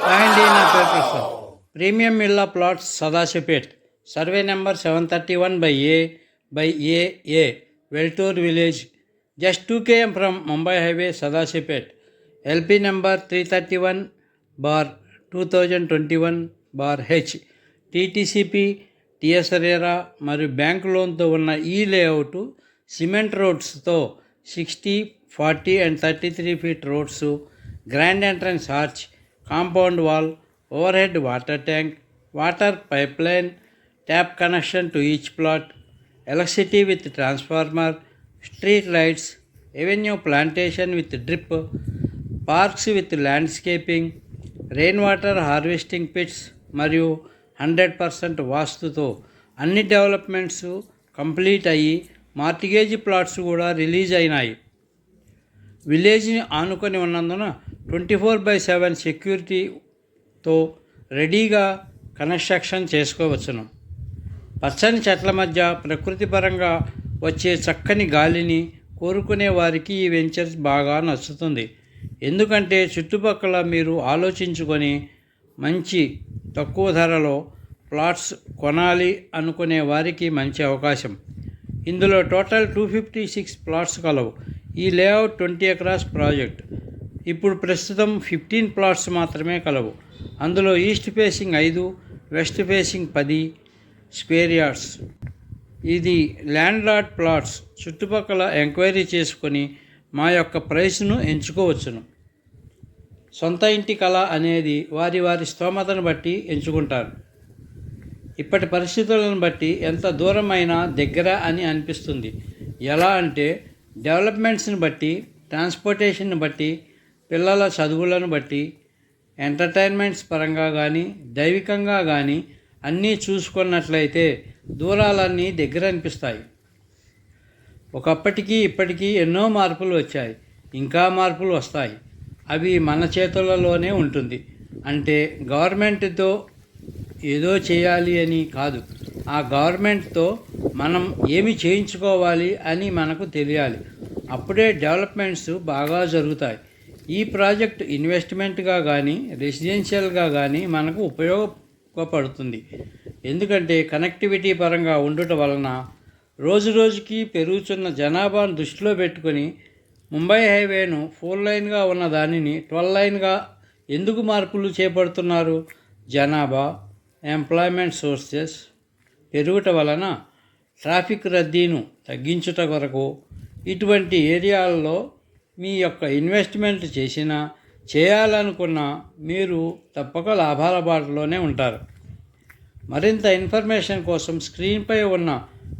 అండి నా పేరు ప్రసాద్. ప్రీమియం ఇళ్ళ plots Sadashivpet, survey number 731/A Veltur village, just 2 km from Mumbai highway Sadashivpet. LP number 331/2021/H. TTCP, TS RERA మరియు బ్యాంక్ లోన్తో ఉన్న ఈ లేఅవుట్ సిమెంట్ రోడ్స్తో 60, 40 and 33 feet roads, grand entrance arch, compound wall, overhead water tank, water pipeline, tap connection to each plot, electricity with transformer, street lights, avenue plantation with drip, parks with landscaping, rainwater harvesting pits మరియు 100% వాస్తుతో అన్ని developments complete అయ్యి mortgage plots కూడా release అయినాయి. విలేజ్ని ఆనుకొని ఉన్నందున 24/7 సెక్యూరిటీతో రెడీగా construction చేసుకోవచ్చును. పచ్చని చెట్ల మధ్య ప్రకృతి పరంగా వచ్చే చక్కని గాలిని కోరుకునే వారికి ఈ వెంచర్స్ బాగా నచ్చుతుంది. ఎందుకంటే చుట్టుపక్కల మీరు ఆలోచించుకొని మంచి తక్కువ ధరలో ప్లాట్స్ కొనాలి అనుకునే వారికి మంచి అవకాశం. ఇందులో టోటల్ 256 ప్లాట్స్ కలవు. ఈ లేఅవుట్ 20 acres ప్రాజెక్ట్. ఇప్పుడు ప్రస్తుతం 15 ప్లాట్స్ మాత్రమే కలవు. అందులో east facing 5, west facing 10 square yards. ఇది ల్యాండ్ లార్డ్ ప్లాట్స్. చుట్టుపక్కల ఎంక్వైరీ చేసుకొని మా యొక్క ప్రైస్ను ఎంచుకోవచ్చును. సొంత ఇంటి కళ అనేది వారి వారి స్తోమతను బట్టి ఎంచుకుంటారు. ఇప్పటి పరిస్థితులను బట్టి ఎంత దూరమైనా దగ్గర అని అనిపిస్తుంది. ఎలా అంటే డెవలప్మెంట్స్ని బట్టి, ట్రాన్స్పోర్టేషన్ని బట్టి, పిల్లల చదువులను బట్టి, ఎంటర్టైన్మెంట్స్ పరంగా కానీ దైవికంగా కానీ అన్నీ చూసుకున్నట్లయితే దూరాలన్నీ దగ్గర అనిపిస్తాయి. ఒకప్పటికీ ఇప్పటికీ ఎన్నో మార్పులు వచ్చాయి, ఇంకా మార్పులు వస్తాయి. అవి మన చేతులలోనే ఉంటుంది. అంటే గవర్నమెంట్తో ఏదో చేయాలి అని కాదు, ఆ గవర్నమెంట్తో మనం ఏమి చేయించుకోవాలి అని మనకు తెలియాలి. అప్పుడే డెవలప్మెంట్స్ బాగా జరుగుతాయి. ఈ ప్రాజెక్ట్ ఇన్వెస్ట్మెంట్గా కానీ రెసిడెన్షియల్గా కానీ మనకు ఉపయోగపడుతుంది. ఎందుకంటే కనెక్టివిటీ పరంగా ఉండటం వలన రోజు రోజుకి పెరుగుతున్న జనాభాను దృష్టిలో పెట్టుకొని ముంబై హైవేను 4 లైన్గా ఉన్న దానిని 12 లైన్గా ఎందుకు మార్పులు చేపడుతున్నారు? జనాభా, ఎంప్లాయ్మెంట్ సోర్సెస్ పెరుగుట వలన ట్రాఫిక్ రద్దీను తగ్గించుట కొరకు ఇటువంటి ఏరియాల్లో మీ యొక్క ఇన్వెస్ట్మెంట్ చేసినా చేయాలనుకున్నా మీరు తప్పక లాభాల బాటలోనే ఉంటారు. మరింత ఇన్ఫర్మేషన్ కోసం స్క్రీన్పై ఉన్న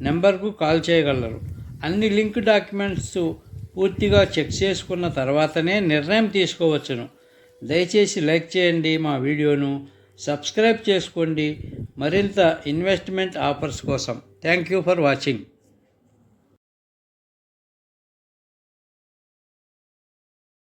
నెంబర్కు కాల్ చేయగలరు. అన్ని లింక్ డాక్యుమెంట్స్ పూర్తిగా చెక్ చేసుకున్న తర్వాతనే నిర్ణయం తీసుకోవచ్చును. దయచేసి లైక్ చేయండి మా వీడియోను, సబ్స్క్రైబ్ చేసుకోండి మరింత ఇన్వెస్ట్మెంట్ ఆఫర్స్ కోసం. Thank you for watching.